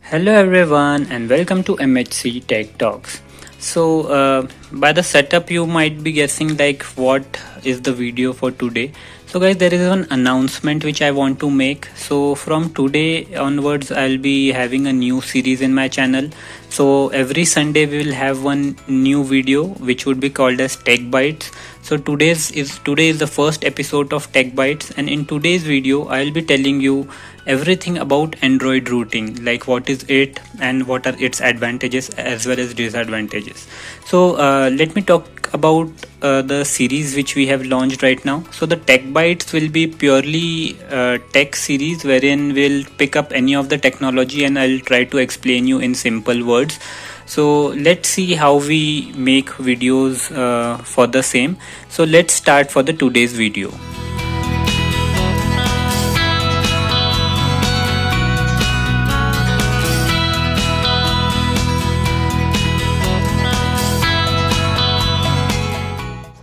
Hello everyone and welcome to MHC Tech Talks. By the setup you might be guessing like what is the video for today. So guys, there is an announcement which I want to make. So from today onwards I'll be having a new series in my channel. So every Sunday we will have one new video which would be called as Tech Bytes. So today is the first episode of Tech Bytes, and in today's video I'll be telling you everything about Android routing, like what is it and what are its advantages as well as disadvantages. Let me talk about the series which we have launched right now. So the Tech Bytes will be purely tech series wherein we'll pick up any of the technology and I'll try to explain you in simple words. So let's see how we make videos for the same. So let's start for the today's video.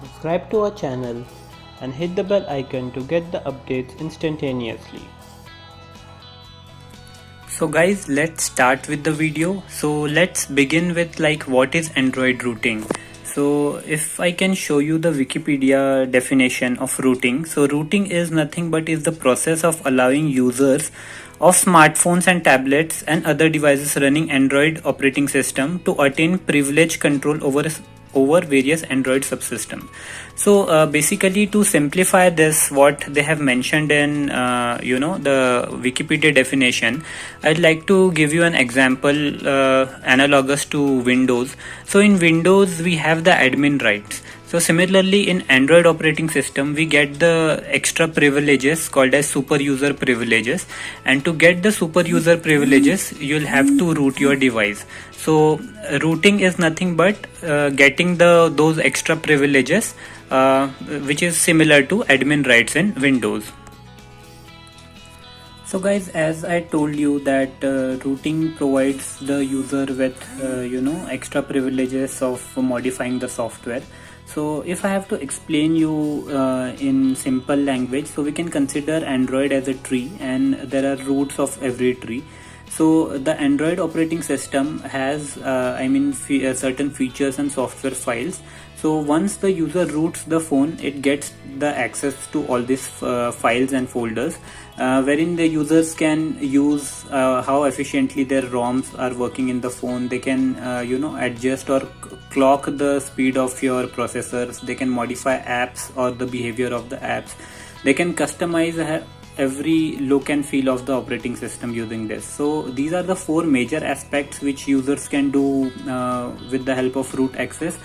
Subscribe to our channel and hit the bell icon to get the updates instantaneously. So guys, let's start with the video. So let's begin with like what is Android routing. So if I can show you the Wikipedia definition of routing. So routing is nothing but is the process of allowing users of smartphones and tablets and other devices running Android operating system to attain privileged control over various Android subsystems. So basically, to simplify this, what they have mentioned in the Wikipedia definition, I'd like to give you an example analogous to Windows. So in Windows we have the admin rights. So similarly in Android operating system we get the extra privileges called as super user privileges, and to get the super user privileges you'll have to root your device. So routing is nothing but getting those extra privileges which is similar to admin rights in Windows. So guys, as I told you that routing provides the user with extra privileges of modifying the software. So if I have to explain you in simple language, so we can consider Android as a tree and there are roots of every tree. So the Android operating system has certain features and software files. So once the user roots the phone, it gets the access to all these files and folders, wherein the users can use how efficiently their ROMs are working in the phone. They can adjust or clock the speed of your processors. They can modify apps or the behavior of the apps. They can customize every look and feel of the operating system using this. So these are the four major aspects which users can do with the help of root access.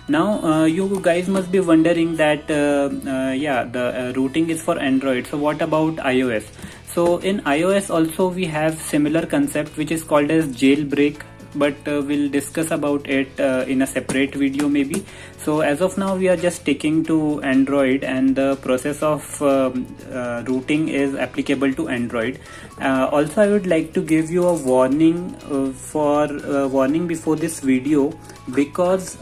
Now you guys must be wondering that the routing is for Android, so what about iOS? So in iOS also we have similar concept which is called as jailbreak, but we'll discuss about it in a separate video maybe. So as of now we are just sticking to Android, and the process of routing is applicable to Android. Also I would like to give you a warning warning before this video, because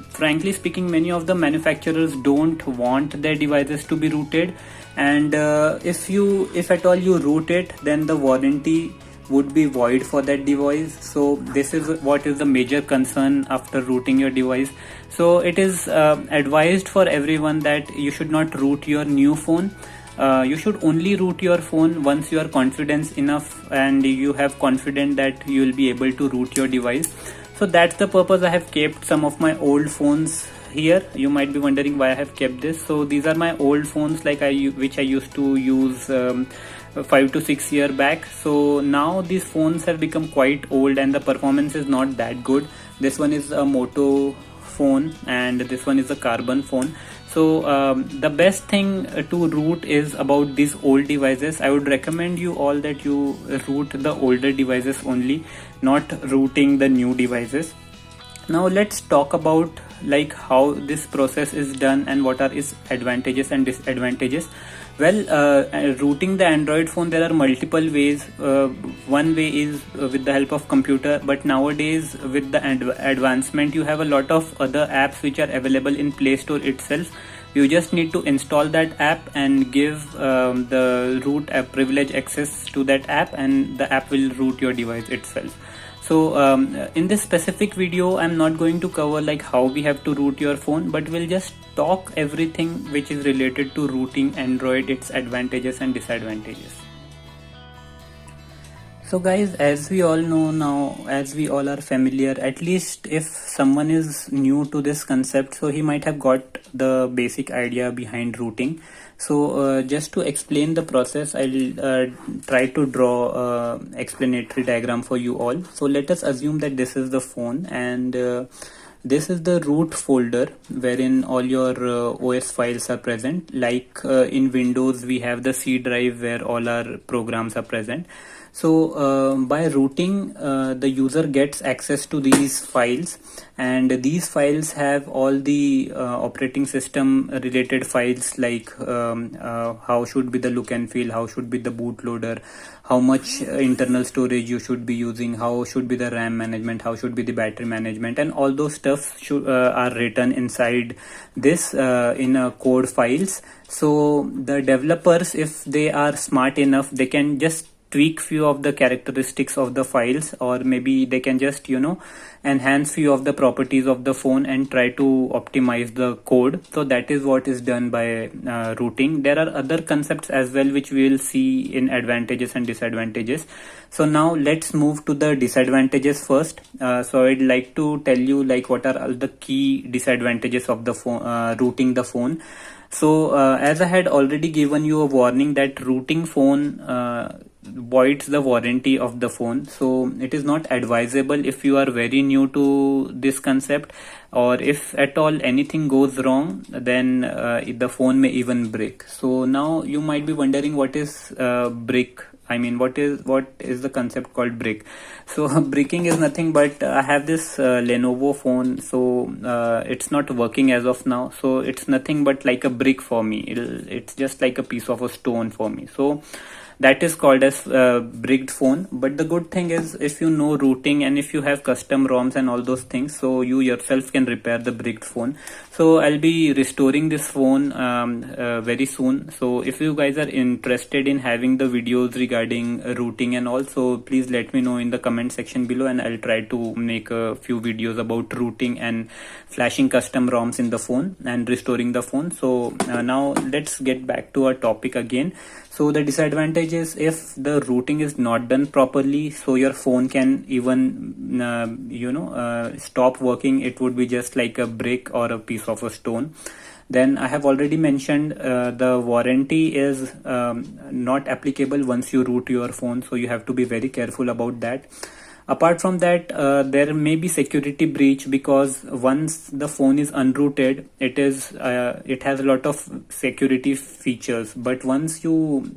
frankly speaking many of the manufacturers don't want their devices to be rooted, and if at all you root it, then the warranty would be void for that device. So this is what is the major concern after rooting your device. So it is advised for everyone that you should not root your new phone. You should only root your phone once you are confident enough and you have confidence that you will be able to root your device. So that's the purpose I have kept some of my old phones here. You might be wondering why I have kept this. So these are my old phones which I used to use 5 to 6 years back. So now these phones have become quite old and the performance is not that good. This one is a Moto phone and this one is a Carbon phone. So the best thing to root is about these old devices. I would recommend you all that you root the older devices only, not rooting the new devices. Now let's talk about like how this process is done and what are its advantages and disadvantages. Well, rooting the Android phone, there are multiple ways. One way is with the help of computer, but nowadays with the advancement you have a lot of other apps which are available in Play Store itself, You just need to install that app and give the root privilege access to that app, and the app will root your device itself. So in this specific video, I'm not going to cover like how we have to root your phone, but we'll just talk everything which is related to rooting Android, its advantages and disadvantages. So guys, as we all know now, as we all are familiar, at least if someone is new to this concept, so he might have got the basic idea behind rooting. So just to explain the process, I'll try to draw explanatory diagram for you all. So let us assume that this is the phone, and this is the root folder wherein all your OS files are present. Like in Windows, we have the C drive where all our programs are present. So by rooting, the user gets access to these files, and these files have all the operating system related files, like how should be the look and feel, how should be the bootloader, how much internal storage you should be using, how should be the RAM management, how should be the battery management, and all those stuff are written inside this in code files. So the developers, if they are smart enough, they can just tweak few of the characteristics of the files, or maybe they can just enhance few of the properties of the phone and try to optimize the code. So that is what is done by rooting. There are other concepts as well which we will see in advantages and disadvantages. So now let's move to the disadvantages first. So I'd like to tell you like what are all the key disadvantages of the phone, rooting the phone. So as I had already given you a warning that rooting phone voids the warranty of the phone. So it is not advisable if you are very new to this concept, or if at all anything goes wrong, then the phone may even break. So now you might be wondering what is brick. I mean, what is the concept called brick? So bricking is nothing but I have this Lenovo phone, so it's not working as of now. So it's nothing but like a brick for me. It's just like a piece of a stone for me. So that is called as bricked phone. But the good thing is, if you know rooting and if you have custom ROMs and all those things, so you yourself can repair the bricked phone. So I'll be restoring this phone very soon. So if you guys are interested in having the videos regarding rooting and all, so please let me know in the comment section below, and I'll try to make a few videos about rooting and flashing custom ROMs in the phone and restoring the phone. So now let's get back to our topic again. So the disadvantage is, if the rooting is not done properly, so your phone can even stop working. It would be just like a brick or a piece of a stone. Then I have already mentioned the warranty is not applicable once you root your phone, so you have to be very careful about that. Apart from that, there may be security breach, because once the phone is unrooted, it has a lot of security features. But once you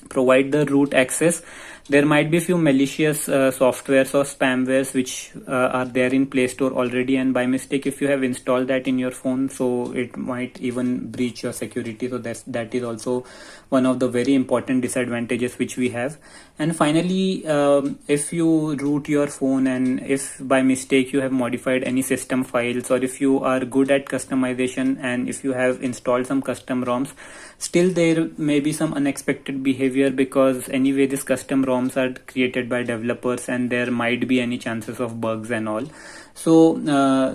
provide the root access, there might be few malicious softwares or spamwares which are there in Play Store already, and by mistake if you have installed that in your phone, so it might even breach your security. So that is also one of the very important disadvantages which we have. And finally, if you root your phone and if by mistake you have modified any system files, or if you are good at customization and if you have installed some custom ROMs, still there may be some unexpected behavior, because anyway this custom ROMs are created by developers and there might be any chances of bugs and all. So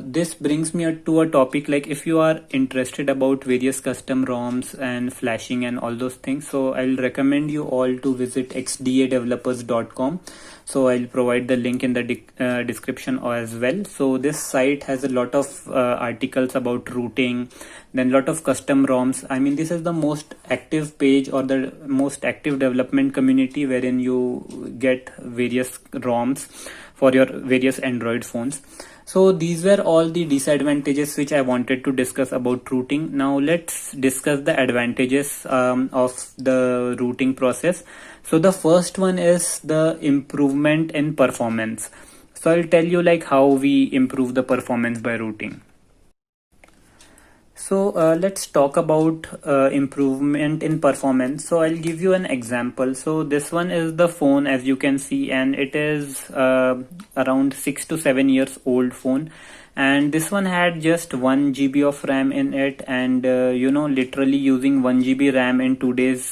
this brings me to a topic, like if you are interested about various custom ROMs and flashing and all those things, so I'll recommend you all to visit xdadevelopers.com. So I'll provide the link in the description as well. So this site has a lot of articles about rooting, then a lot of custom ROMs. I mean, this is the most active page or the most active development community wherein you get various ROMs for your various Android phones. So these were all the disadvantages which I wanted to discuss about rooting. Now let's discuss the advantages of the rooting process. So the first one is the improvement in performance. So I'll tell you like how we improve the performance by rooting. So let's talk about improvement in performance. So I'll give you an example. So this one is the phone, as you can see, and it is around 6 to 7 years old phone, and this one had just 1 GB of RAM in it, and literally using 1 GB RAM in today's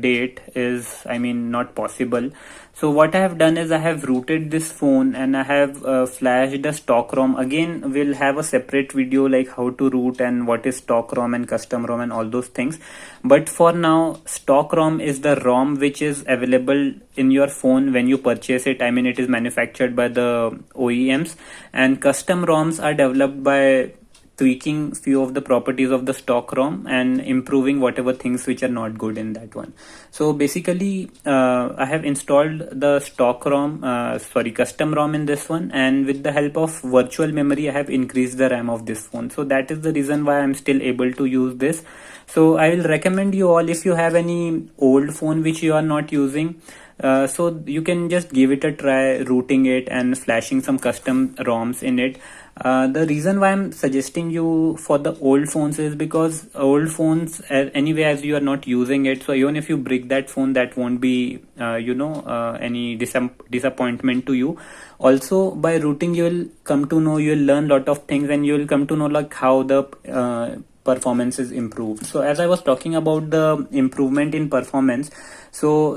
date is, I mean, not possible. So what I have done is I have rooted this phone and I have flashed the stock ROM. Again, we'll have a separate video like how to root and what is stock ROM and custom ROM and all those things. But for now, stock ROM is the ROM which is available in your phone when you purchase it. I mean, it is manufactured by the OEMs, and custom ROMs are developed by tweaking few of the properties of the stock ROM and improving whatever things which are not good in that one. So basically, I have installed the stock ROM, custom ROM in this one, and with the help of virtual memory, I have increased the RAM of this phone. So that is the reason why I'm still able to use this. So I will recommend you all, if you have any old phone which you are not using, so you can just give it a try, rooting it and flashing some custom ROMs in it. The reason why I'm suggesting you for the old phones is because old phones, anyway, as you are not using it, so even if you break that phone, that won't be any disappointment to you. Also, by rooting, you will come to know, you will learn lot of things, and you will come to know like how the performance is improved. So as I was talking about the improvement in performance, so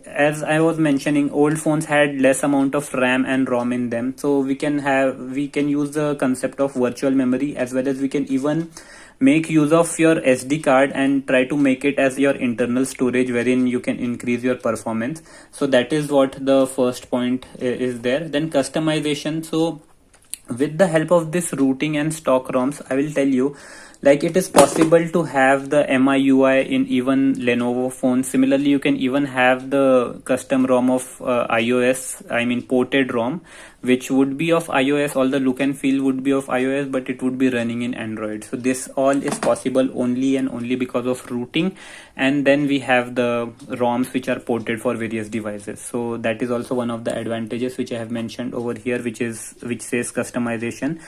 as I was mentioning, old phones had less amount of RAM and ROM in them. So we can use the concept of virtual memory, as well as we can even make use of your SD card and try to make it as your internal storage, wherein you can increase your performance. So that is what the first point is there. Then customization. So with the help of this rooting and stock ROMs, I will tell you, like, it is possible to have the MIUI in even Lenovo phones. Similarly, you can even have the custom ROM of iOS, I mean ported ROM, which would be of iOS. All the look and feel would be of iOS, but it would be running in Android. So this all is possible only and only because of rooting. And then we have the ROMs which are ported for various devices. So that is also one of the advantages which I have mentioned over here, which says customization.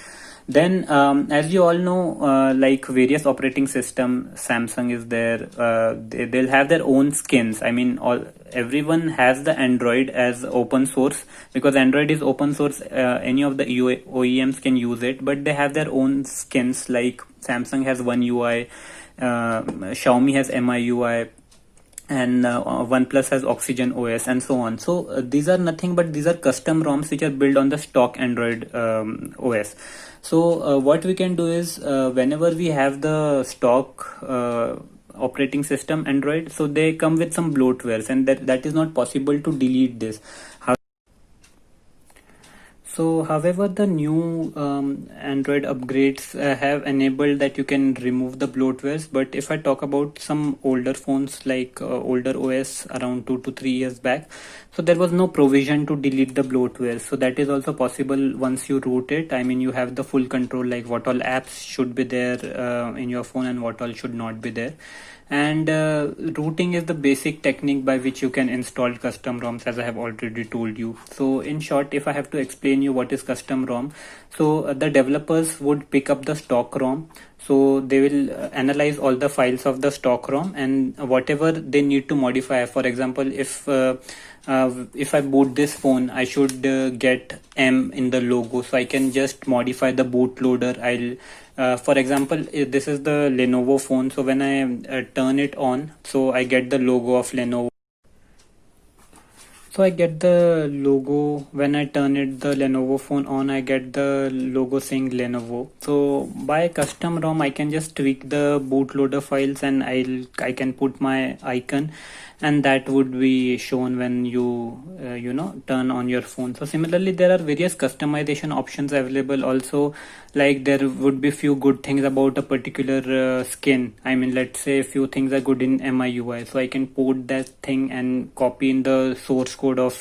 Then as you all know, like various operating system, Samsung is there, they'll have their own skins. I mean, everyone has the Android as open source, because Android is open source. Any of the OEMs can use it, but they have their own skins. Like Samsung has One UI, Xiaomi has MIUI, and OnePlus has Oxygen OS, and so on. So these are nothing but these are custom ROMs which are built on the stock Android OS. So what we can do is, whenever we have the stock operating system Android, so they come with some bloatwares, and that is not possible to delete this. So, however, the new Android upgrades have enabled that you can remove the bloatwares. But if I talk about some older phones, like older OS around 2 to 3 years back, so there was no provision to delete the bloatware. So that is also possible once you root it. I mean, you have the full control, like what all apps should be there in your phone and what all should not be there. And rooting is the basic technique by which you can install custom ROMs, as I have already told you. So in short, if I have to explain you what is custom ROM, so the developers would pick up the stock ROM. So they will analyze all the files of the stock ROM, and whatever they need to modify. For example, if I boot this phone, I should get M in the logo, so I can just modify the bootloader. For example, this is the Lenovo phone, so when I turn it on, so I get the logo of Lenovo. So I get the logo when I turn the Lenovo phone on. I get the logo saying Lenovo. So by custom ROM, I can just tweak the bootloader files, and I can put my icon, and that would be shown when you turn on your phone. So similarly, there are various customization options available also. Like, there would be few good things about a particular skin. I mean, let's say a few things are good in MIUI, so I can port that thing and copy in the source code of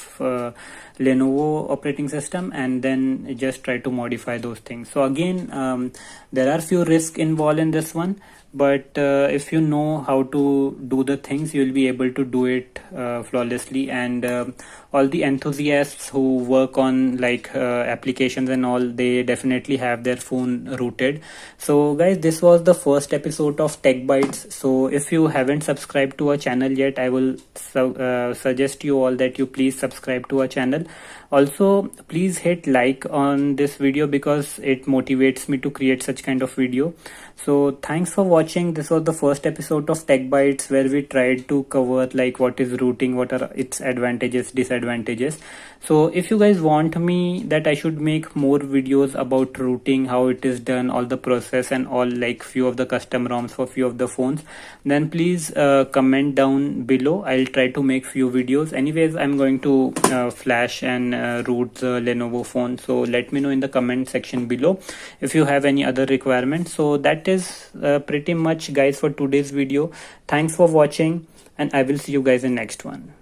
Lenovo operating system, and then just try to modify those things. So again, there are few risks involved in this one, but if you know how to do the things, you'll be able to do it flawlessly. And all the enthusiasts who work on like applications and all, they definitely have their phone rooted. So guys, this was the first episode of Tech Bytes. So if you haven't subscribed to our channel yet, I will suggest you all that you please subscribe to our channel. Also, please hit like on this video because it motivates me to create such kind of video. So thanks for watching. This was the first episode of Tech Bytes, where we tried to cover like what is routing, what are its advantages, disadvantages. So if you guys want me that I should make more videos about routing, how it is done, all the process and all, like few of the custom ROMs for few of the phones, then please comment down below. I'll try to make few videos. Anyways, I'm going to flash and root the Lenovo phone. So let me know in the comment section below if you have any other requirements. So that is pretty much guys for today's video. Thanks for watching, and I will see you guys in next one.